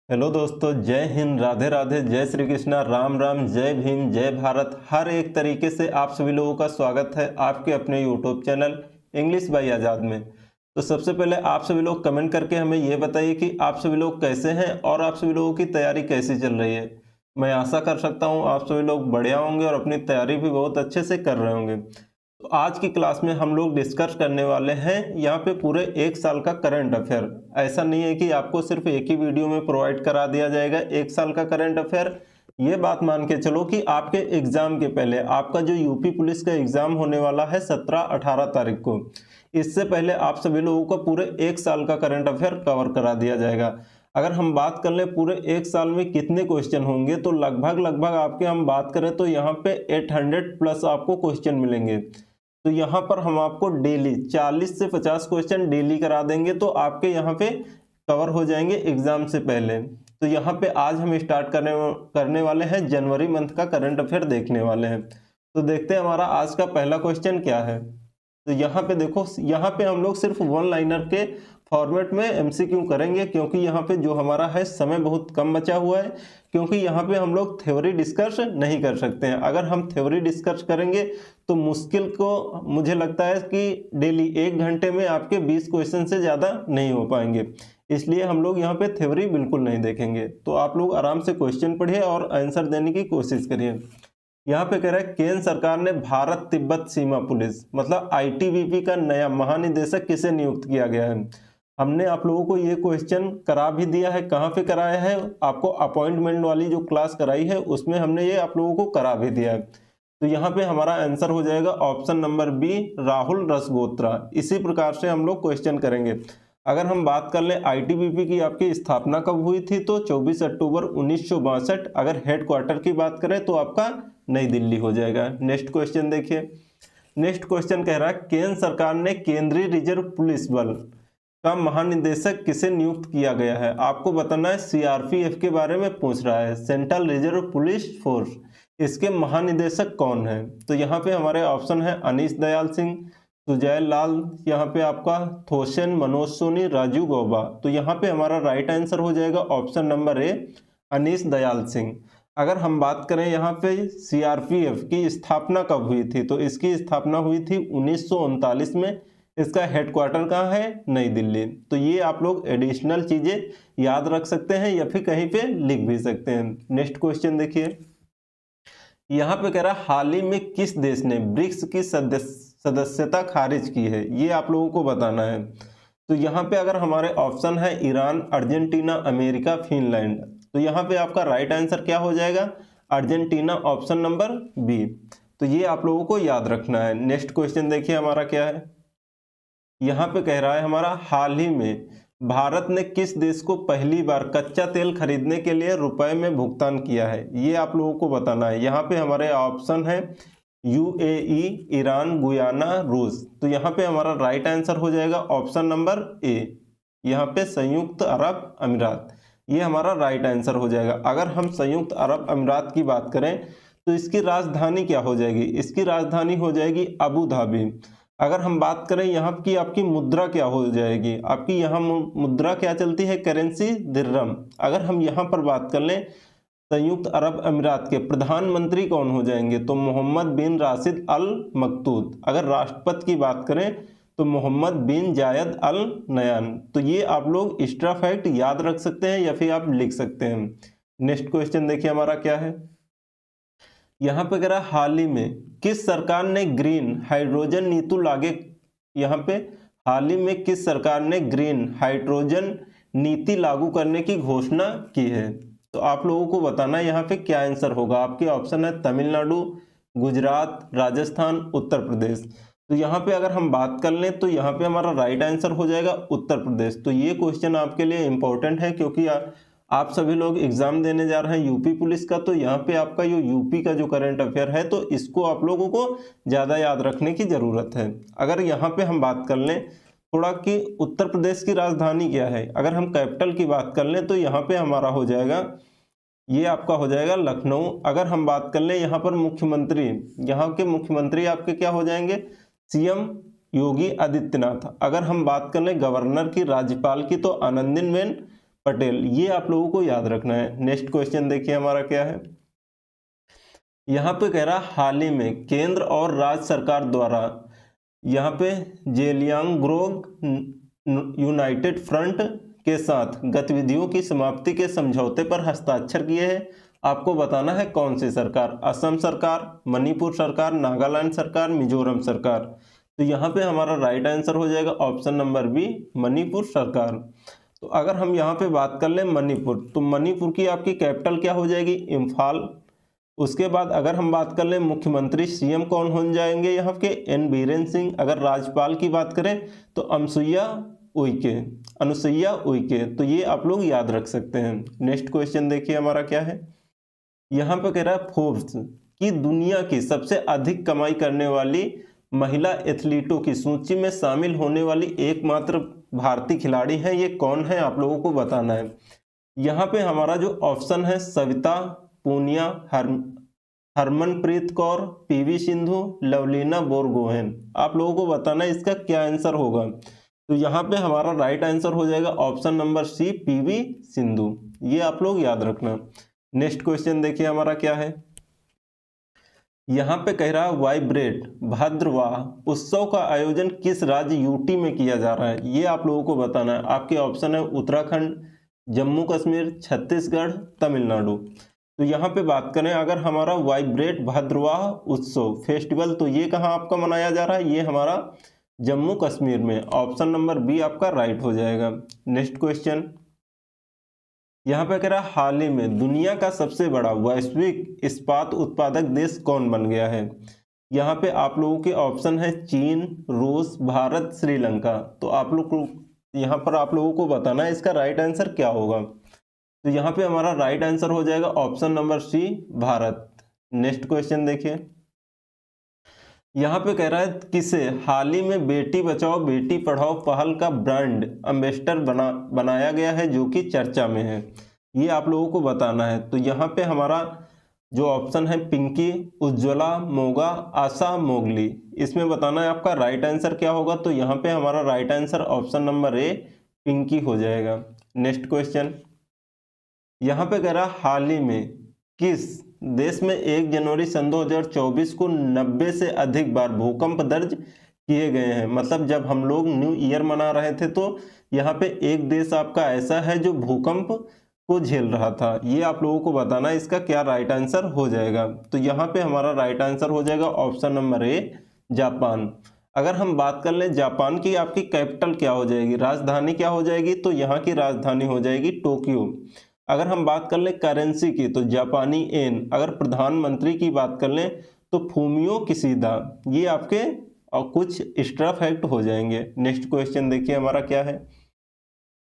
Hello दोस्तों, जय हिंद, राधे राधे, जय श्री कृष्णा, राम राम, जय भीम, जय भारत। हर एक तरीके से आप सभी लोगों का स्वागत है आपके अपने यूट्यूब चैनल इंग्लिश बाय आज़ाद में। तो सबसे पहले आप सभी लोग कमेंट करके हमें ये बताइए कि आप सभी लोग कैसे हैं और आप सभी लोगों की तैयारी कैसी चल रही है। मैं आशा कर सकता हूँ आप सभी लोग बढ़िया होंगे और अपनी तैयारी भी बहुत अच्छे से कर रहे होंगे। तो आज की क्लास में हम लोग डिस्कस करने वाले हैं यहाँ पे पूरे एक साल का करंट अफेयर। ऐसा नहीं है कि आपको सिर्फ एक ही वीडियो में प्रोवाइड करा दिया जाएगा एक साल का करंट अफेयर। ये बात मान के चलो कि आपके एग्जाम के पहले आपका जो यूपी पुलिस का एग्जाम होने वाला है 17-18 तारीख को, इससे पहले आप सभी लोगों को पूरे एक साल का करंट अफेयर कवर करा दिया जाएगा। अगर हम बात कर ले पूरे एक साल में कितने क्वेश्चन होंगे तो लगभग आपके हम बात करें तो यहाँ पे 800 प्लस आपको क्वेश्चन मिलेंगे। तो यहाँ पर हम आपको डेली 40 से 50 क्वेश्चन डेली करा देंगे तो आपके यहाँ पे कवर हो जाएंगे एग्जाम से पहले। तो यहाँ पे आज हम स्टार्ट करने वाले हैं जनवरी मंथ का करंट अफेयर देखने वाले हैं। तो देखते हैं हमारा आज का पहला क्वेश्चन क्या है। तो यहाँ पे देखो, यहाँ पे हम लोग सिर्फ वन लाइनर के फॉर्मेट में एमसीक्यू करेंगे क्योंकि यहाँ पे जो हमारा है समय बहुत कम बचा हुआ है, क्योंकि यहाँ पे हम लोग थ्योरी डिस्कस नहीं कर सकते हैं। अगर हम थ्योरी डिस्कस करेंगे तो मुश्किल को मुझे लगता है कि डेली 1 घंटे में आपके 20 क्वेश्चन से ज़्यादा नहीं हो पाएंगे, इसलिए हम लोग यहाँ पे थ्योरी बिल्कुल नहीं देखेंगे। तो आप लोग आराम से क्वेश्चन पढ़िए और आंसर देने की कोशिश करिए। यहाँ पे कह रहा है केंद्र सरकार ने भारत तिब्बत सीमा पुलिस मतलब आईटीबीपी का नया महानिदेशक किसे नियुक्त किया गया है। हमने आप लोगों को ये क्वेश्चन करा भी दिया है। कहाँ पे कराया है, आपको अपॉइंटमेंट वाली जो क्लास कराई है उसमें हमने ये आप लोगों को करा भी दिया है। तो यहाँ पे हमारा आंसर हो जाएगा option number B, Rahul Rasgotra. इसी प्रकार से हम लोग क्वेश्चन करेंगे। अगर हम बात कर लें आईटीबीपी की आपकी स्थापना कब हुई थी तो 24 अक्टूबर 1962। अगर हेडक्वार्टर की बात करें तो आपका नई दिल्ली हो जाएगा। नेक्स्ट क्वेश्चन देखिए। नेक्स्ट क्वेश्चन कह रहा है केंद्र सरकार ने केंद्रीय रिजर्व पुलिस बल का महानिदेशक किसे नियुक्त किया गया है। आपको बताना है सीआरपीएफ के बारे में पूछ रहा है, सेंट्रल रिजर्व पुलिस फोर्स। इसके महानिदेशक कौन है। तो यहाँ पे हमारे ऑप्शन है अनीश दयाल सिंह, सुजय लाल, यहाँ पे आपका थोसेन, मनोज सोनी, राजू गौबा। तो यहाँ पे हमारा राइट आंसर हो जाएगा ऑप्शन नंबर ए, अनीश दयाल सिंह। अगर हम बात करें यहाँ पे सीआरपीएफ की स्थापना कब हुई थी तो इसकी स्थापना हुई थी 1939 में। इसका हेडक्वार्टर कहाँ है, नई दिल्ली। तो ये आप लोग एडिशनल चीजें याद रख सकते हैं या फिर कहीं पे लिख भी सकते हैं। नेक्स्ट क्वेश्चन देखिए। यहाँ पे कह रहा है हाल ही में किस देश ने ब्रिक्स की सदस्यता खारिज की है, ये आप लोगों को बताना है। तो यहाँ पे अगर हमारे ऑप्शन है ईरान, अर्जेंटीना, अमेरिका, फिनलैंड। तो यहाँ पे आपका राइट आंसर क्या हो जाएगा, अर्जेंटीना, ऑप्शन नंबर बी। तो ये आप लोगों को याद रखना है। नेक्स्ट क्वेश्चन देखिए हमारा क्या है। यहाँ पे कह रहा है हमारा हाल ही में भारत ने किस देश को पहली बार कच्चा तेल खरीदने के लिए रुपए में भुगतान किया है, ये आप लोगों को बताना है। यहाँ पे हमारे ऑप्शन है यूएई, ईरान, गुयाना, रूस। तो यहाँ पे हमारा राइट आंसर हो जाएगा ऑप्शन नंबर ए, यहाँ पे संयुक्त अरब अमीरात। ये हमारा राइट आंसर हो जाएगा। अगर हम संयुक्त अरब अमीरात की बात करें तो इसकी राजधानी क्या हो जाएगी, इसकी राजधानी हो जाएगी अबू धाबी। अगर हम बात करें यहाँ की आपकी मुद्रा क्या हो जाएगी, आपकी यहाँ मुद्रा क्या चलती है, करेंसी दिर्हम। अगर हम यहाँ पर बात कर लें संयुक्त अरब अमीरात के प्रधानमंत्री कौन हो जाएंगे तो मोहम्मद बिन राशिद अल मकतूद। अगर राष्ट्रपति की बात करें तो मोहम्मद बिन जायद अल नयान। तो ये आप लोग एक्स्ट्रा फैक्ट याद रख सकते हैं या फिर आप लिख सकते हैं। नेक्स्ट क्वेश्चन देखिए हमारा क्या है। यहाँ पे कह रहा है हाल ही में किस सरकार ने ग्रीन हाइड्रोजन नीति लागू, यहाँ पे हाल ही में किस सरकार ने ग्रीन हाइड्रोजन नीति लागू करने की घोषणा की है। तो आप लोगों को बताना है यहाँ पे क्या आंसर होगा। आपके ऑप्शन है तमिलनाडु, गुजरात, राजस्थान, उत्तर प्रदेश। तो यहाँ पे अगर हम बात कर लें तो यहाँ पे हमारा राइट आंसर हो जाएगा उत्तर प्रदेश। तो ये क्वेश्चन आपके लिए इंपॉर्टेंट है क्योंकि आप सभी लोग एग्जाम देने जा रहे हैं यूपी पुलिस का। तो यहाँ पे आपका जो यूपी का जो करंट अफेयर है तो इसको आप लोगों को ज़्यादा याद रखने की ज़रूरत है। अगर यहाँ पे हम बात कर लें थोड़ा कि उत्तर प्रदेश की राजधानी क्या है, अगर हम कैपिटल की बात कर लें तो यहाँ पे हमारा हो जाएगा, ये आपका हो जाएगा लखनऊ। अगर हम बात कर लें यहाँ पर मुख्यमंत्री, यहाँ के मुख्यमंत्री आपके क्या हो जाएंगे, सीएम योगी आदित्यनाथ। अगर हम बात कर लें गवर्नर की, राज्यपाल की तो आनंदीबेन पटेल। ये आप लोगों को याद रखना है। नेक्स्ट क्वेश्चन देखिए हमारा क्या है। यहाँ पे कह रहा हाल ही में केंद्र और राज्य सरकार द्वारा यहाँ पे जेलियांगरोंग यूनाइटेड फ्रंट के साथ गतिविधियों की समाप्ति के समझौते पर हस्ताक्षर किए हैं। आपको बताना है कौन सी सरकार, असम सरकार, मणिपुर सरकार, नागालैंड सरकार, मिजोरम सरकार। तो यहाँ पे हमारा राइट आंसर हो जाएगा ऑप्शन नंबर बी, मणिपुर सरकार। तो अगर हम यहाँ पे बात कर लें मणिपुर, तो मणिपुर की आपकी कैपिटल क्या हो जाएगी, इम्फाल। उसके बाद अगर हम बात कर लें मुख्यमंत्री सीएम कौन हो जाएंगे यहाँ के, एन बीरेन सिंह। अगर राज्यपाल की बात करें तो अनुसुईया उइके। तो ये आप लोग याद रख सकते हैं। नेक्स्ट क्वेश्चन देखिए हमारा क्या है। यहाँ पे कह रहा है फोर्ब्स की दुनिया की सबसे अधिक कमाई करने वाली महिला एथलीटों की सूची में शामिल होने वाली एकमात्र भारतीय खिलाड़ी है, ये कौन है आप लोगों को बताना है। यहाँ पे हमारा जो ऑप्शन है सविता पूनिया, हरमनप्रीत कौर, पीवी सिंधु, लवलीना बोरगोहेन। आप लोगों को बताना है इसका क्या आंसर होगा। तो यहाँ पे हमारा राइट आंसर हो जाएगा option number C, PV Sindhu. ये आप लोग याद रखना। नेक्स्ट क्वेश्चन देखिए हमारा क्या है। यहाँ पे कह रहा है वाइब्रेट भद्रवाह उत्सव का आयोजन किस राज्य यूटी में किया जा रहा है, ये आप लोगों को बताना है। आपके ऑप्शन है उत्तराखंड, जम्मू कश्मीर, छत्तीसगढ़, तमिलनाडु। तो यहाँ पे बात करें अगर हमारा वाइब्रेट भद्रवाह उत्सव फेस्टिवल, तो ये कहाँ आपका मनाया जा रहा है, ये हमारा जम्मू कश्मीर में। ऑप्शन नंबर बी आपका राइट हो जाएगा। नेक्स्ट क्वेश्चन यहाँ पे कह रहा है हाल ही में दुनिया का सबसे बड़ा वैश्विक इस्पात उत्पादक देश कौन बन गया है। यहाँ पे आप लोगों के ऑप्शन है चीन, रूस, भारत, श्रीलंका। तो आप लोग यहाँ पर आप लोगों को बताना है इसका राइट आंसर क्या होगा। तो यहाँ पे हमारा राइट आंसर हो जाएगा option number C, Bharat. Next question देखिए। यहाँ पे कह रहा है किसे हाल ही में बेटी बचाओ बेटी पढ़ाओ पहल का ब्रांड एम्बेसडर बनाया गया है जो कि चर्चा में है, ये आप लोगों को बताना है। तो यहाँ पे हमारा जो ऑप्शन है पिंकी, उज्ज्वला, मोगा, आशा, मोगली। इसमें बताना है आपका राइट आंसर क्या होगा। तो यहाँ पे हमारा right answer option number A, Pinky हो जाएगा। नेक्स्ट क्वेश्चन यहाँ पे कह रहा है हाल ही में किस देश में 1 जनवरी सन 2024 को 90 से अधिक बार भूकंप दर्ज किए गए हैं। मतलब जब हम लोग न्यू ईयर मना रहे थे तो यहाँ पे एक देश आपका ऐसा है जो भूकंप को झेल रहा था, ये आप लोगों को बताना है इसका क्या राइट आंसर हो जाएगा। तो यहाँ पे हमारा राइट आंसर हो जाएगा ऑप्शन नंबर ए, जापान। अगर हम बात कर लें जापान की आपकी कैपिटल क्या हो जाएगी, राजधानी क्या हो जाएगी, तो यहाँ की राजधानी हो जाएगी टोक्यो। अगर हम बात कर लें करेंसी की तो जापानी येन। अगर प्रधानमंत्री की बात कर लें तो फूमियो किशिदा। ये आपके और कुछ एक्स्ट्रा फैक्ट हो जाएंगे। नेक्स्ट क्वेश्चन देखिए हमारा क्या है।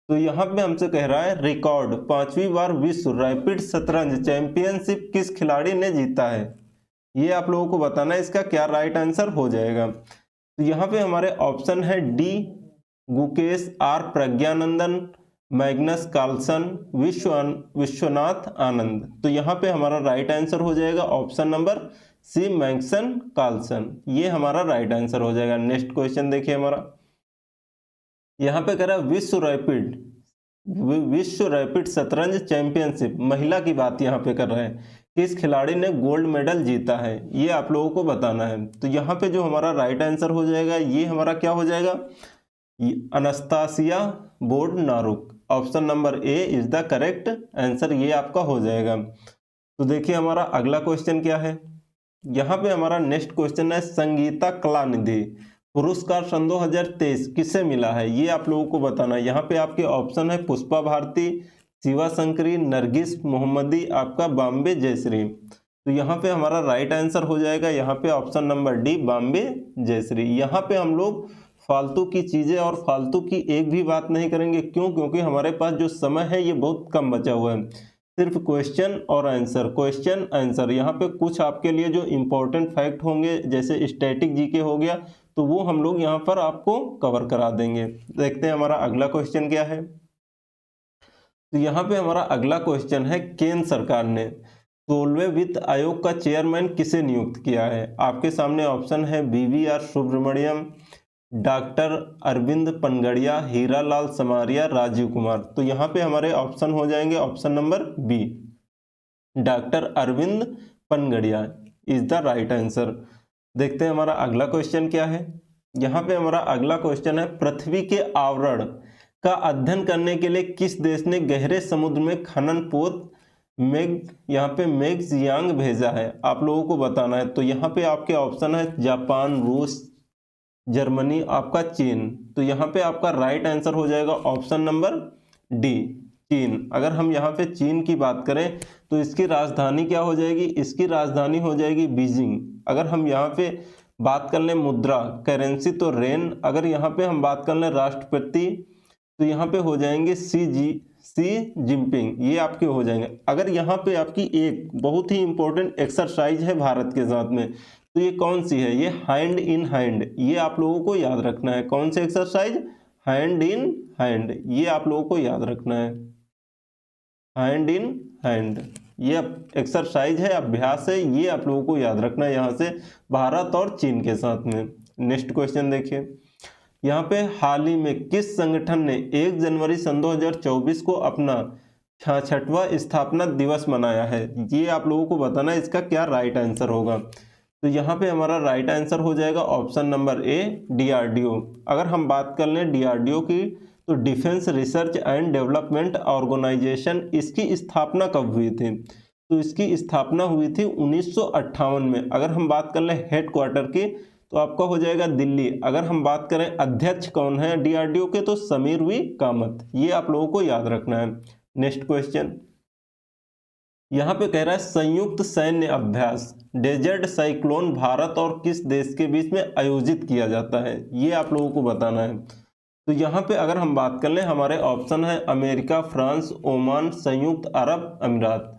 तो यहाँ पे हमसे कह रहा है रिकॉर्ड 5वीं बार विश्व रैपिड शतरंज चैंपियनशिप किस खिलाड़ी ने जीता है, ये आप लोगों को बताना है इसका क्या राइट आंसर हो जाएगा। तो यहाँ पे हमारे ऑप्शन है D Gukesh, R Praggnanandhaa, Magnus Carlsen, Viswanathan Anand. तो यहाँ पे हमारा राइट आंसर हो जाएगा option number C, Magnus Carlsen. ये हमारा राइट आंसर हो जाएगा। नेक्स्ट क्वेश्चन देखिए हमारा। यहाँ पे कह रहा है विश्व रैपिड शतरंज चैंपियनशिप, महिला की बात यहाँ पे कर रहे हैं, किस खिलाड़ी ने गोल्ड मेडल जीता है, ये आप लोगों को बताना है। तो यहाँ पे जो हमारा राइट आंसर हो जाएगा ये हमारा क्या हो जाएगा, Anastasia Bodnaruk. Option number A is the correct answer, ये आपका हो जाएगा। तो देखिए हमारा अगला क्वेश्चन क्या है। यहाँ पे हमारा नेक्स्ट क्वेश्चन है संगीता कलानिधि पुरस्कार सन 2023 किसे मिला है, ये आप लोगों को बताना है। यहाँ पे आपके ऑप्शन है पुष्पा भारती, शिवा शंकरी, नरगिस मोहम्मदी, आपका बॉम्बे जयश्री। तो यहाँ पे हमारा राइट आंसर हो जाएगा यहाँ पे option number D, Bombay Jayashree. यहाँ पे हम लोग फालतू की चीज़ें और फालतू की एक भी बात नहीं करेंगे। क्यों? क्योंकि हमारे पास जो समय है ये बहुत कम बचा हुआ है। सिर्फ क्वेश्चन और आंसर, क्वेश्चन आंसर। यहाँ पे कुछ आपके लिए जो इम्पोर्टेंट फैक्ट होंगे जैसे स्टैटिक जीके हो गया तो वो हम लोग यहाँ पर आपको कवर करा देंगे। देखते हैं हमारा अगला क्वेश्चन क्या है। तो यहाँ पे हमारा अगला क्वेश्चन है केंद्र सरकार ने 16वें वित्त आयोग का चेयरमैन किसे नियुक्त किया है। आपके सामने ऑप्शन है BVR सुब्रमण्यम, डॉक्टर अरविंद पनगड़िया, हीरालाल समारिया, राजीव कुमार। तो यहाँ पे हमारे ऑप्शन हो जाएंगे option number B, doctor Arvind Panagariya is the right answer. देखते हैं हमारा अगला क्वेश्चन क्या है। यहाँ पे हमारा अगला क्वेश्चन है, पृथ्वी के आवरण का अध्ययन करने के लिए किस देश ने गहरे समुद्र में खनन पोत यहाँ पे मेग्जियांग भेजा है? आप लोगों को बताना है। तो यहाँ पे आपके ऑप्शन है जापान, रूस, जर्मनी, आपका चीन। तो यहाँ पे आपका राइट आंसर हो जाएगा ऑप्शन नंबर डी, चीन। अगर हम यहाँ पे चीन की बात करें तो इसकी राजधानी क्या हो जाएगी? इसकी राजधानी हो जाएगी बीजिंग। अगर हम यहाँ पे बात कर लें मुद्रा करेंसी तो रेन। अगर यहाँ पे हम बात कर लें राष्ट्रपति तो यहाँ पे हो जाएंगे सी जिनपिंग, ये आपके हो जाएंगे। अगर यहाँ पे आपकी एक बहुत ही इंपॉर्टेंट एक्सरसाइज है भारत के साथ में, तो ये कौन सी है? ये हैंड इन हैंड, ये आप लोगों को याद रखना है। कौन सी एक्सरसाइज? हैंड इन हैंड, ये आप लोगों को याद रखना है। हैंड इन हैंड ये एक्सरसाइज है, अभ्यास है, ये आप लोगों को याद रखना है यहाँ से भारत और चीन के साथ में। नेक्स्ट क्वेश्चन देखिए, यहाँ पे हाल ही में किस संगठन ने 1 जनवरी सन 2024 को अपना 66वां स्थापना दिवस मनाया है? ये आप लोगों को बताना है, इसका क्या राइट आंसर होगा। तो यहाँ पे हमारा राइट आंसर हो जाएगा ऑप्शन नंबर ए, डीआरडीओ। अगर हम बात कर लें डीआरडीओ की, तो defence research and development organisation, इसकी स्थापना कब हुई थी? तो इसकी स्थापना हुई थी 1958 में। अगर हम बात कर लें हेडक्वार्टर की, तो आपका हो जाएगा दिल्ली। अगर हम बात करें अध्यक्ष कौन है डीआरडीओ के, तो समीर वी कामत, ये आप लोगों को याद रखना है। नेक्स्ट क्वेश्चन यहाँ पे कह रहा है, संयुक्त सैन्य अभ्यास डेजर्ट साइक्लोन भारत और किस देश के बीच में आयोजित किया जाता है? ये आप लोगों को बताना है। तो यहाँ पे अगर हम बात कर लें, हमारे ऑप्शन है अमेरिका, फ्रांस, ओमान, संयुक्त अरब अमीरात।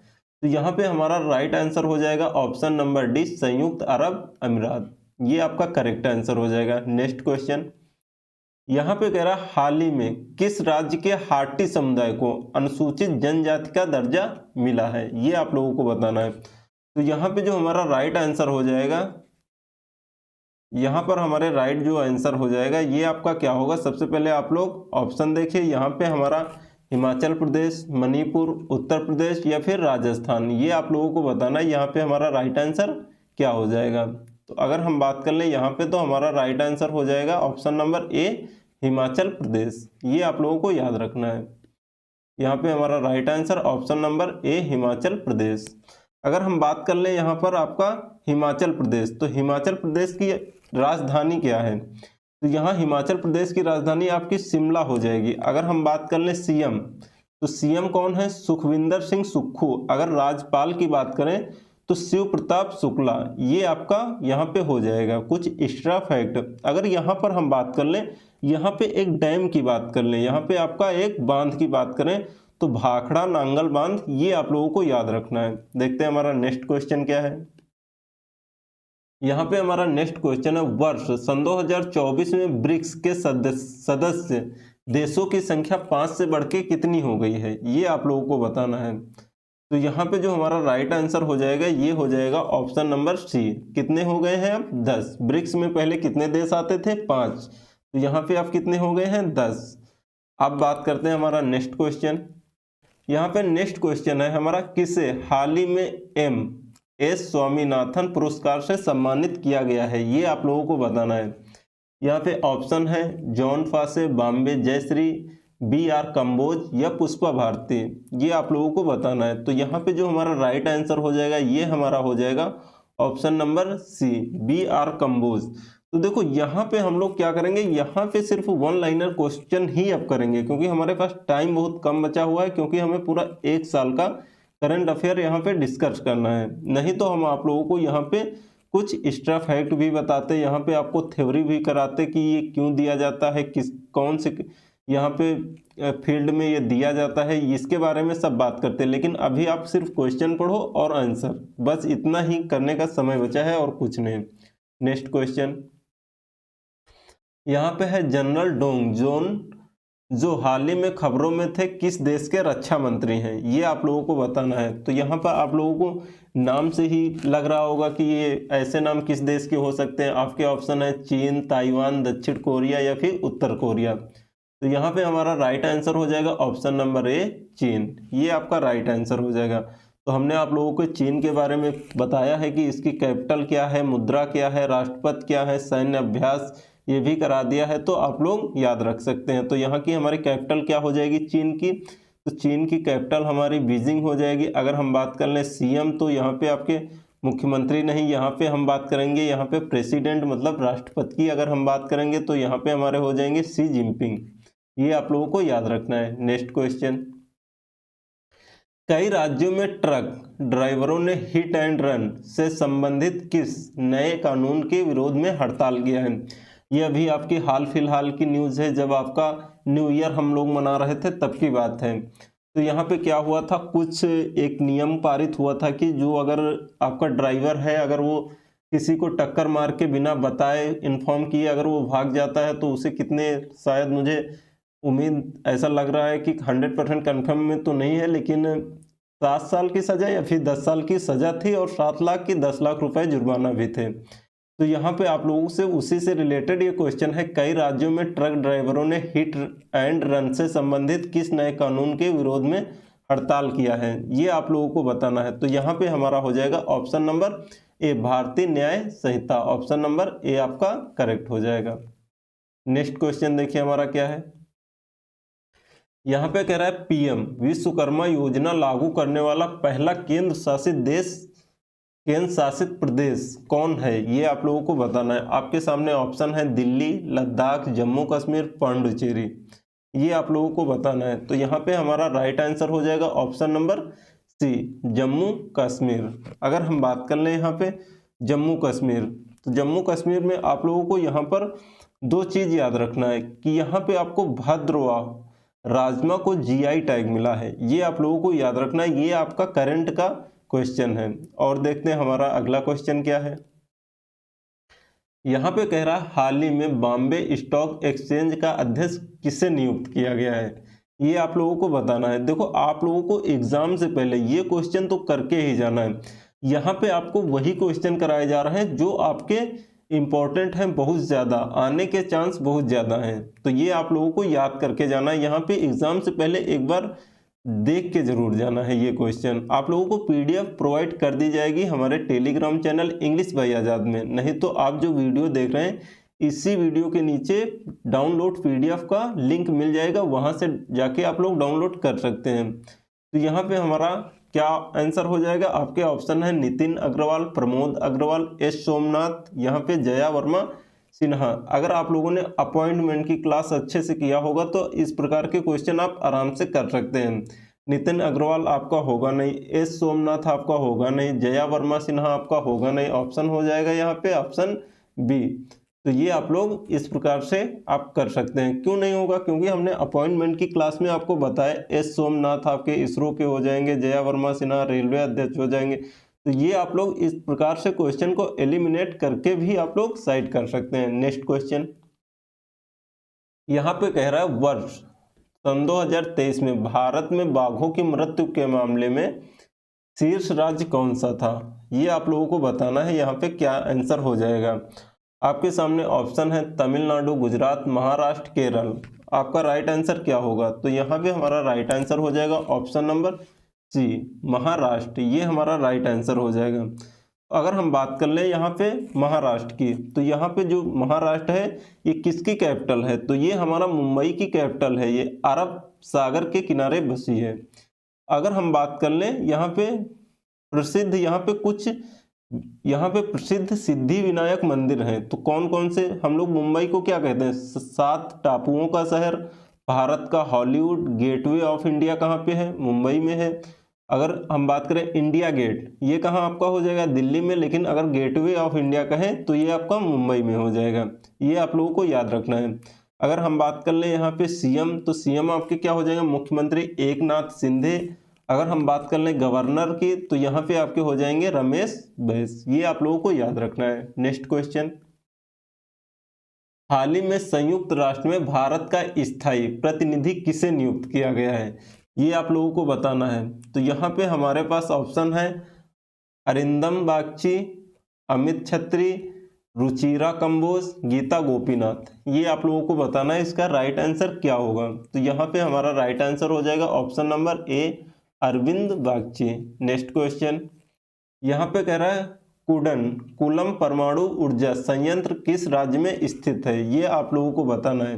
तो यहाँ पे हमारा राइट आंसर हो जाएगा ऑप्शन नंबर डी, संयुक्त अरब अमीरात, ये आपका करेक्ट आंसर हो जाएगा। नेक्स्ट क्वेश्चन यहाँ पे कह रहा है, हाल ही में किस राज्य के हाटी समुदाय को अनुसूचित जनजाति का दर्जा मिला है? ये आप लोगों को बताना है। तो यहाँ पे जो हमारा राइट आंसर हो जाएगा, यहाँ पर हमारे राइट जो आंसर हो जाएगा ये आपका क्या होगा? सबसे पहले आप लोग ऑप्शन देखिए, यहाँ पे हमारा हिमाचल प्रदेश, मणिपुर, उत्तर प्रदेश या फिर राजस्थान, ये आप लोगों को बताना है यहाँ पे हमारा राइट आंसर क्या हो जाएगा। तो अगर हम बात कर लें यहाँ पे, तो हमारा राइट आंसर हो जाएगा ऑप्शन नंबर ए, हिमाचल प्रदेश, ये आप लोगों को याद रखना है। यहाँ पे हमारा right answer option number A, Himachal Pradesh. अगर हम बात कर लें यहाँ पर आपका हिमाचल प्रदेश, तो हिमाचल प्रदेश की राजधानी क्या है? तो यहाँ हिमाचल प्रदेश की राजधानी आपकी शिमला हो जाएगी। अगर हम बात कर लें सीएम, तो सीएम कौन है? सुखविंदर सिंह सुक्खू। अगर राज्यपाल की बात करें तो शिव प्रताप शुक्ला, ये आपका यहाँ पे हो जाएगा। कुछ एक्स्ट्रा फैक्ट, अगर यहाँ पर हम बात कर लें, यहाँ पे एक डैम की बात कर लें, यहाँ पे आपका एक बांध की बात करें तो भाखड़ा नांगल बांध, ये आप लोगों को याद रखना है। देखते हैं हमारा नेक्स्ट क्वेश्चन क्या है। यहाँ पे हमारा नेक्स्ट क्वेश्चन है, वर्ष सन 2024 में ब्रिक्स के सदस्य देशों की संख्या 5 से बढ़ के कितनी हो गई है? ये आप लोगों को बताना है। तो यहाँ पे जो हमारा राइट आंसर हो जाएगा ये हो जाएगा ऑप्शन नंबर सी, कितने हो गए हैं अब? 10। ब्रिक्स में पहले कितने देश आते थे? 5। तो यहाँ पे आप कितने हो गए हैं? 10। अब बात करते हैं हमारा नेक्स्ट क्वेश्चन। यहाँ पे नेक्स्ट क्वेश्चन है हमारा, किसे हाल ही में MS स्वामीनाथन पुरस्कार से सम्मानित किया गया है? ये आप लोगों को बताना है। यहाँ पे ऑप्शन है जॉन फासे, बॉम्बे जयश्री, BR कंबोज या पुष्पा भारती, ये आप लोगों को बताना है। तो यहाँ पे जो हमारा राइट आंसर हो जाएगा ये हमारा हो जाएगा option number C, BR Kamboj. तो देखो यहाँ पे हम लोग क्या करेंगे, यहाँ पे सिर्फ 1 लाइनर क्वेश्चन ही अब करेंगे, क्योंकि हमारे पास टाइम बहुत कम बचा हुआ है, क्योंकि हमें पूरा 1 साल का करंट अफेयर यहाँ पे डिस्कस करना है। नहीं तो हम आप लोगों को यहाँ पे कुछ एक्स्ट्रा फैक्ट भी बताते, यहाँ पे आपको थ्योरी भी कराते कि ये क्यों दिया जाता है, किस कौन से यहाँ पे फील्ड में ये दिया जाता है, इसके बारे में सब बात करते हैं। लेकिन अभी आप सिर्फ क्वेश्चन पढ़ो और आंसर, बस इतना ही करने का समय बचा है और कुछ नहीं। नेक्स्ट क्वेश्चन यहाँ पे है, जनरल डोंग जॉन जो हाल ही में खबरों में थे किस देश के रक्षा मंत्री हैं, ये आप लोगों को बताना है। तो यहाँ पर आप लोगों को नाम से ही लग रहा होगा कि ये ऐसे नाम किस देश के हो सकते हैं। आपके ऑप्शन है चीन, ताइवान, दक्षिण कोरिया या फिर उत्तर कोरिया। तो यहाँ पे हमारा राइट आंसर हो जाएगा ऑप्शन नंबर ए, चीन। ये आपका राइट आंसर हो जाएगा। तो हमने आप लोगों को चीन के बारे में बताया है कि इसकी कैपिटल क्या है, मुद्रा क्या है, राष्ट्रपति क्या है, सैन्य अभ्यास ये भी करा दिया है, तो आप लोग याद रख सकते हैं। तो यहाँ की हमारी कैपिटल क्या हो जाएगी चीन की, तो चीन की कैपिटल हमारी बीजिंग हो जाएगी। अगर हम बात कर लें सीएम, तो यहाँ पे आपके मुख्यमंत्री नहीं, यहाँ पे हम बात करेंगे यहाँ पे प्रेसिडेंट मतलब राष्ट्रपति की अगर हम बात करेंगे तो यहाँ पे हमारे हो जाएंगे शी जिनपिंग। ये आप लोगों को याद रखना है। नेक्स्ट क्वेश्चन, कई राज्यों में ट्रक ड्राइवरों ने हिट एंड रन से संबंधित किस नए कानून के विरोध में हड़ताल किया है। ये अभी आपकी हाल फिलहाल की न्यूज़ है, जब आपका न्यू ईयर हम लोग मना रहे थे तब की बात है। तो यहाँ पे क्या हुआ था, कुछ एक नियम पारित हुआ था कि जो अगर आपका ड्राइवर है, अगर वो किसी को टक्कर मार के बिना बताए इन्फॉर्म किए अगर वो भाग जाता है तो उसे कितने, शायद मुझे उम्मीद ऐसा लग रहा है कि 100% कन्फर्म में तो नहीं है, लेकिन 7 साल की सजा या फिर 10 साल की सजा थी और 7 लाख की 10 लाख रुपए जुर्माना भी थे। तो यहाँ पे आप लोगों से उसी से रिलेटेड ये क्वेश्चन है, कई राज्यों में ट्रक ड्राइवरों ने हिट एंड रन से संबंधित किस नए कानून के विरोध में हड़ताल किया है, ये आप लोगों को बताना है। तो यहाँ पे हमारा हो जाएगा ऑप्शन नंबर ए, भारतीय न्याय संहिता। ऑप्शन नंबर ए आपका करेक्ट हो जाएगा। नेक्स्ट क्वेश्चन देखिए हमारा क्या है, यहाँ पे कह रहा है पीएम विश्वकर्मा योजना लागू करने वाला पहला केंद्र शासित प्रदेश कौन है, ये आप लोगों को बताना है। आपके सामने ऑप्शन है दिल्ली, लद्दाख, जम्मू कश्मीर, पांडुचेरी। ये आप लोगों को बताना है। तो यहाँ पे हमारा राइट आंसर हो जाएगा option number C, Jammu Kashmir. अगर हम बात कर लें यहाँ पे जम्मू कश्मीर, तो जम्मू कश्मीर में आप लोगों को यहाँ पर 2 चीज़ याद रखना है कि यहाँ पे आपको भद्रवाह राजमा को जीआई टैग मिला है, ये आप लोगों को याद रखना है। ये आपका करंट का क्वेश्चन है। और देखते हैं हमारा अगला क्वेश्चन क्या है। यहाँ पे कह रहा है हाल ही में बॉम्बे स्टॉक एक्सचेंज का अध्यक्ष किसे नियुक्त किया गया है, ये आप लोगों को बताना है। देखो आप लोगों को एग्जाम से पहले ये क्वेश्चन तो करके ही जाना है। यहाँ पे आपको वही क्वेश्चन कराए जा रहे हैं जो आपके इंपॉर्टेंट हैं, बहुत ज़्यादा आने के चांस बहुत ज़्यादा हैं। तो ये आप लोगों को याद करके जाना है। यहाँ पे एग्जाम से पहले एक बार देख के जरूर जाना है। ये क्वेश्चन आप लोगों को पीडीएफ प्रोवाइड कर दी जाएगी हमारे टेलीग्राम चैनल इंग्लिश बाय आज़ाद में। नहीं तो आप जो वीडियो देख रहे हैं इसी वीडियो के नीचे डाउनलोड पीडीएफ का लिंक मिल जाएगा, वहां से जाके आप लोग डाउनलोड कर सकते हैं। तो यहाँ पे हमारा क्या आंसर हो जाएगा, आपके ऑप्शन है नितिन अग्रवाल, प्रमोद अग्रवाल, एस सोमनाथ, यहाँ पे जया वर्मा सिन्हा। अगर आप लोगों ने अपॉइंटमेंट की क्लास अच्छे से किया होगा तो इस प्रकार के क्वेश्चन आप आराम से कर सकते हैं। नितिन अग्रवाल आपका होगा नहीं, एस सोमनाथ आपका होगा नहीं, जया वर्मा सिन्हा आपका होगा नहीं। ऑप्शन हो जाएगा यहाँ पे ऑप्शन बी। तो ये आप लोग इस प्रकार से आप कर सकते हैं। क्यों नहीं होगा, क्योंकि हमने अपॉइंटमेंट की क्लास में आपको बताया एस सोमनाथ आपके इसरो के हो जाएंगे, जया वर्मा सिन्हा रेलवे अध्यक्ष हो जाएंगे। तो ये आप लोग इस प्रकार से क्वेश्चन को एलिमिनेट करके भी आप लोग साइड कर सकते हैं। नेक्स्ट क्वेश्चन यहाँ पे कह रहा है वर्ष सन 2023 में भारत में बाघों की मृत्यु के मामले में शीर्ष राज्य कौन सा था, ये आप लोगों को बताना है। यहाँ पे क्या आंसर हो जाएगा, आपके सामने ऑप्शन है तमिलनाडु, गुजरात, महाराष्ट्र, केरल। आपका राइट आंसर क्या होगा, तो यहाँ पे हमारा राइट आंसर हो जाएगा ऑप्शन नंबर सी, महाराष्ट्र। ये हमारा राइट आंसर हो जाएगा। अगर हम बात कर लें यहाँ पे महाराष्ट्र की, तो यहाँ पे जो महाराष्ट्र है ये किसकी कैपिटल है, तो ये हमारा मुंबई की कैपिटल है। ये अरब सागर के किनारे बसी है। अगर हम बात कर लें यहाँ पे प्रसिद्ध, यहाँ पे प्रसिद्ध सिद्धि विनायक मंदिर हैं, तो कौन कौन से, हम लोग मुंबई को क्या कहते हैं, 7 टापुओं का शहर, भारत का हॉलीवुड, गेटवे ऑफ इंडिया कहाँ पे है, मुंबई में है। अगर हम बात करें इंडिया गेट, ये कहाँ आपका हो जाएगा, दिल्ली में, लेकिन अगर गेटवे ऑफ इंडिया कहें तो ये आपका मुंबई में हो जाएगा। ये आप लोगों को याद रखना है। अगर हम बात कर लें यहाँ पे सीएम, तो सीएम आपके क्या हो जाएगा, मुख्यमंत्री एकनाथ शिंदे। अगर हम बात कर लें गवर्नर की, तो यहाँ पे आपके हो जाएंगे रमेश बैस। ये आप लोगों को याद रखना है। नेक्स्ट क्वेश्चन हाल ही में संयुक्त राष्ट्र में भारत का स्थायी प्रतिनिधि किसे नियुक्त किया गया है, ये आप लोगों को बताना है। तो यहाँ पे हमारे पास ऑप्शन है अरिंदम बागची, अमित छत्री, रुचिरा कंबोज, गीता गोपीनाथ। ये आप लोगों को बताना है इसका राइट आंसर क्या होगा। तो यहाँ पे हमारा राइट आंसर हो जाएगा option number A Arvind Bagchi. Next question यहाँ पे कह रहा है कूलम परमाणु ऊर्जा संयंत्र किस राज्य में स्थित है, ये आप लोगों को बताना है।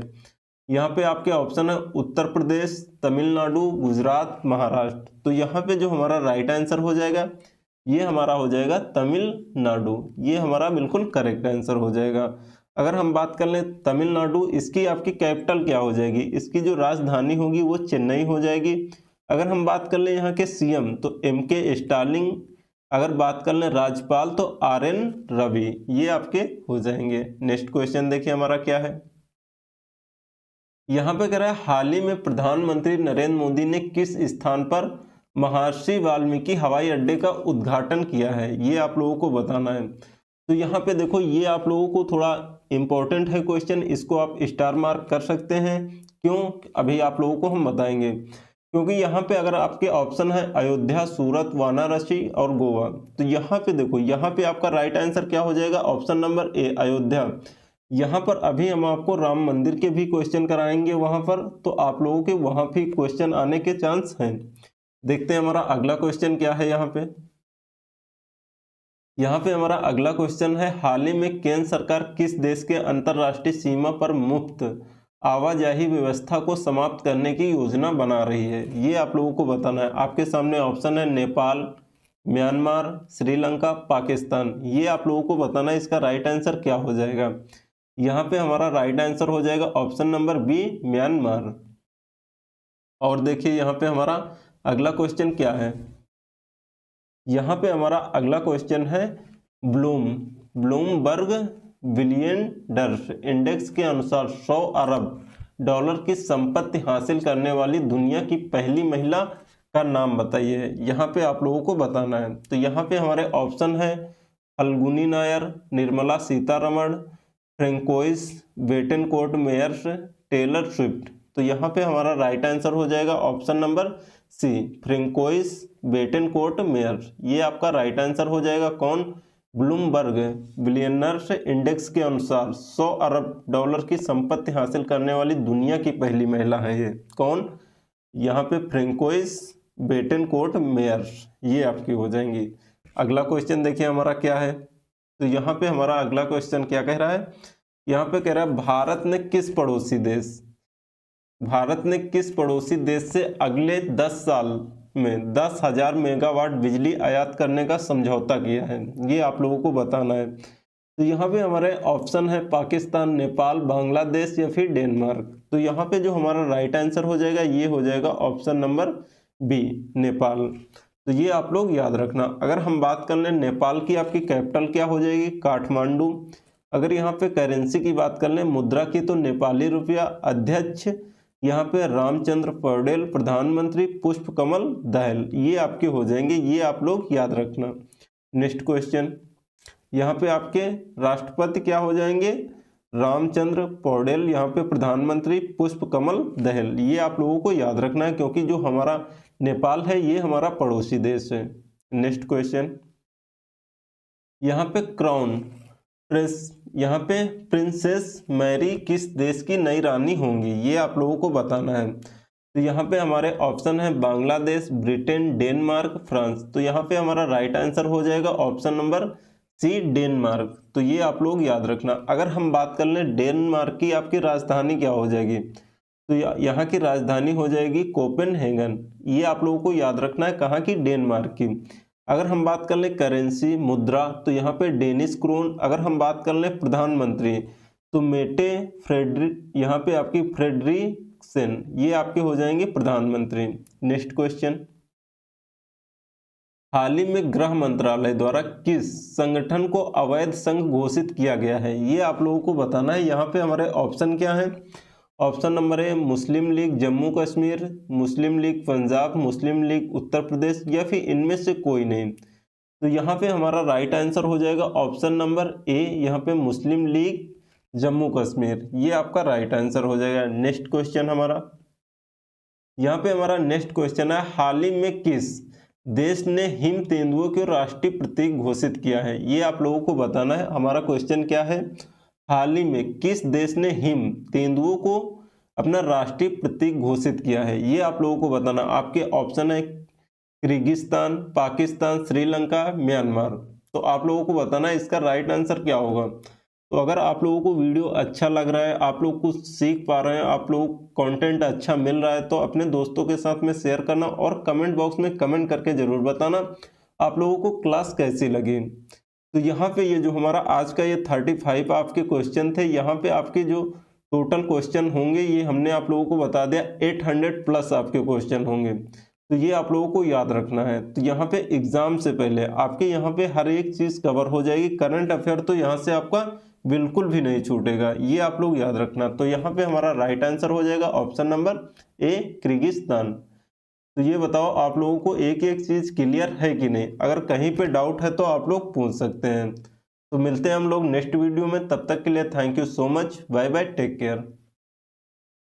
यहाँ पे आपके ऑप्शन है उत्तर प्रदेश, तमिलनाडु, गुजरात, महाराष्ट्र। तो यहाँ पे जो हमारा राइट आंसर हो जाएगा ये हमारा हो जाएगा तमिलनाडु। ये हमारा बिल्कुल करेक्ट आंसर हो जाएगा। अगर हम बात कर लें तमिलनाडु, इसकी आपकी कैपिटल क्या हो जाएगी, इसकी जो राजधानी होगी वो चेन्नई हो जाएगी। अगर हम बात कर लें यहाँ के सीएम तो MK स्टालिन, अगर बात कर लें राज्यपाल तो RN रवि, ये आपके हो जाएंगे। नेक्स्ट क्वेश्चन देखिए हमारा क्या है। यहाँ पे कह रहा है हाल ही में प्रधानमंत्री नरेंद्र मोदी ने किस स्थान पर महर्षि वाल्मीकि हवाई अड्डे का उद्घाटन किया है, ये आप लोगों को बताना है। तो यहाँ पे देखो ये आप लोगों को थोड़ा इम्पोर्टेंट है क्वेश्चन, इसको आप स्टार मार्क कर सकते हैं। क्यों, अभी आप लोगों को हम बताएंगे। क्योंकि यहाँ पे अगर आपके ऑप्शन है अयोध्या, सूरत, वाराणसी और गोवा, तो यहाँ पे देखो यहाँ पे आपका राइट आंसर क्या हो जाएगा, ऑप्शन नंबर ए अयोध्या। यहाँ पर अभी हम आपको राम मंदिर के भी क्वेश्चन कराएंगे वहाँ पर, तो आप लोगों के वहाँ भी क्वेश्चन आने के चांस हैं। देखते हैं हमारा अगला क्वेश्चन क्या है। यहाँ पे हमारा अगला क्वेश्चन है हाल ही में केंद्र सरकार किस देश के अंतर्राष्ट्रीय सीमा पर मुफ्त आवाजाही व्यवस्था को समाप्त करने की योजना बना रही है, ये आप लोगों को बताना है। आपके सामने ऑप्शन है नेपाल, म्यांमार, श्रीलंका, पाकिस्तान। ये आप लोगों को बताना है इसका राइट आंसर क्या हो जाएगा। यहाँ पे हमारा राइट आंसर हो जाएगा ऑप्शन नंबर बी म्यांमार। और देखिए यहाँ पे हमारा अगला क्वेश्चन क्या है। यहाँ पे हमारा अगला क्वेश्चन है ब्लूमबर्ग बिलियनर्स इंडेक्स के अनुसार 100 अरब डॉलर की संपत्ति हासिल करने वाली दुनिया की पहली महिला का नाम बताइए, यहाँ पे आप लोगों को बताना है। तो यहाँ पे हमारे ऑप्शन है Falguni Nayar, Nirmala Sitharaman, Francoise Bettencourt Meyers, Taylor Swift. तो यहाँ पे हमारा राइट आंसर हो जाएगा option number C Francoise Bettencourt Meyer. ये आपका राइट आंसर हो जाएगा। कौन, ब्लूमबर्ग बिलियनर्स इंडेक्स के अनुसार 100 अरब डॉलर की संपत्ति हासिल करने वाली दुनिया की पहली महिला है ये। कौन, यहाँ पे फ्रेंकोइस बेटनकोर्ट मेयर, ये आपकी हो जाएंगी। अगला क्वेश्चन देखिए हमारा क्या है। तो यहाँ पे हमारा अगला क्वेश्चन क्या कह रहा है, यहाँ पे कह रहा है भारत ने किस पड़ोसी देश से अगले 10 साल में 10,000 मेगावाट बिजली आयात करने का समझौता किया है, ये आप लोगों को बताना है। तो यहाँ पे हमारे ऑप्शन है पाकिस्तान, नेपाल, बांग्लादेश या फिर डेनमार्क। तो यहाँ पे जो हमारा राइट आंसर हो जाएगा ये हो जाएगा ऑप्शन नंबर बी नेपाल। तो ये आप लोग याद रखना। अगर हम बात कर लें नेपाल की, आपकी कैपिटल क्या हो जाएगी, काठमांडू। अगर यहाँ पे करेंसी की बात कर लें मुद्रा की, तो नेपाली रुपया। अध्यक्ष यहाँ पे रामचंद्र पौडेल, प्रधानमंत्री पुष्प कमल दहल, ये आपके हो जाएंगे, ये आप लोग याद रखना। नेक्स्ट क्वेश्चन, यहाँ पे आपके राष्ट्रपति क्या हो जाएंगे, रामचंद्र पौडेल, यहाँ पे प्रधानमंत्री पुष्प कमल दहल, ये आप लोगों को याद रखना है क्योंकि जो हमारा नेपाल है ये हमारा पड़ोसी देश है। नेक्स्ट क्वेश्चन, यहाँ पे क्राउन यहाँ पे प्रिंसेस मैरी किस देश की नई रानी होंगी, ये आप लोगों को बताना है। तो यहाँ पे हमारे ऑप्शन है बांग्लादेश, ब्रिटेन, डेनमार्क, फ्रांस। तो यहाँ पे हमारा राइट आंसर हो जाएगा ऑप्शन नंबर सी डेनमार्क। तो ये आप लोग याद रखना। अगर हम बात कर लें डेनमार्क की, आपकी राजधानी क्या हो जाएगी, तो यहाँ की राजधानी हो जाएगी कोपेनहेगन। ये आप लोगों को याद रखना है, कहाँ की, डेनमार्क की। अगर हम बात कर लें करेंसी मुद्रा, तो यहाँ पे डेनिश क्रोन। अगर हम बात कर लें प्रधानमंत्री, तो मेटे फ्रेडरिक, यहाँ पे आपकी फ्रेडरिक्सन, ये आपके हो जाएंगे प्रधानमंत्री। नेक्स्ट क्वेश्चन, हाल ही में गृह मंत्रालय द्वारा किस संगठन को अवैध संघ घोषित किया गया है, ये आप लोगों को बताना है। यहाँ पे हमारे ऑप्शन क्या है, option number A Muslim League Jammu Kashmir, Muslim League Punjab, Muslim League Uttar Pradesh, या फिर इनमें से कोई नहीं। तो यहाँ पे हमारा राइट आंसर हो जाएगा ऑप्शन नंबर ए, यहाँ पे मुस्लिम लीग जम्मू कश्मीर, ये आपका राइट आंसर हो जाएगा। नेक्स्ट क्वेश्चन हमारा, यहाँ पे हमारा नेक्स्ट क्वेश्चन है, हाल ही में किस देश ने हिम तेंदुओं को राष्ट्रीय प्रतीक घोषित किया है? ये आप लोगों को बताना है। हमारा क्वेश्चन क्या है, हाल ही में किस देश ने हिम तेंदुओं को अपना राष्ट्रीय प्रतीक घोषित किया है? ये आप लोगों को बताना। आपके ऑप्शन है किर्गिस्तान, पाकिस्तान, श्रीलंका, म्यांमार। तो आप लोगों को बताना है इसका राइट आंसर क्या होगा। तो अगर आप लोगों को वीडियो अच्छा लग रहा है, आप लोग कुछ सीख पा रहे हैं, आप लोग कंटेंट अच्छा मिल रहा है, तो अपने दोस्तों के साथ में शेयर करना और कमेंट बॉक्स में कमेंट करके ज़रूर बताना आप लोगों को क्लास कैसी लगी। तो यहाँ पे ये जो हमारा आज का ये 35 आपके क्वेश्चन थे, यहाँ पे आपके जो टोटल क्वेश्चन होंगे ये हमने आप लोगों को बता दिया 800 प्लस आपके क्वेश्चन होंगे। तो ये आप लोगों को याद रखना है। तो यहाँ पे एग्जाम से पहले आपके यहाँ पे हर एक चीज़ कवर हो जाएगी। करंट अफेयर तो यहाँ से आपका बिल्कुल भी नहीं छूटेगा, ये आप लोग याद रखना। तो यहाँ पे हमारा राइट आंसर हो जाएगा ऑप्शन नंबर ए, किर्गिस्तान। तो ये बताओ आप लोगों को एक एक चीज़ क्लियर है कि नहीं? अगर कहीं पे डाउट है तो आप लोग पूछ सकते हैं। तो मिलते हैं हम लोग नेक्स्ट वीडियो में, तब तक के लिए thank you so much, bye bye, take care.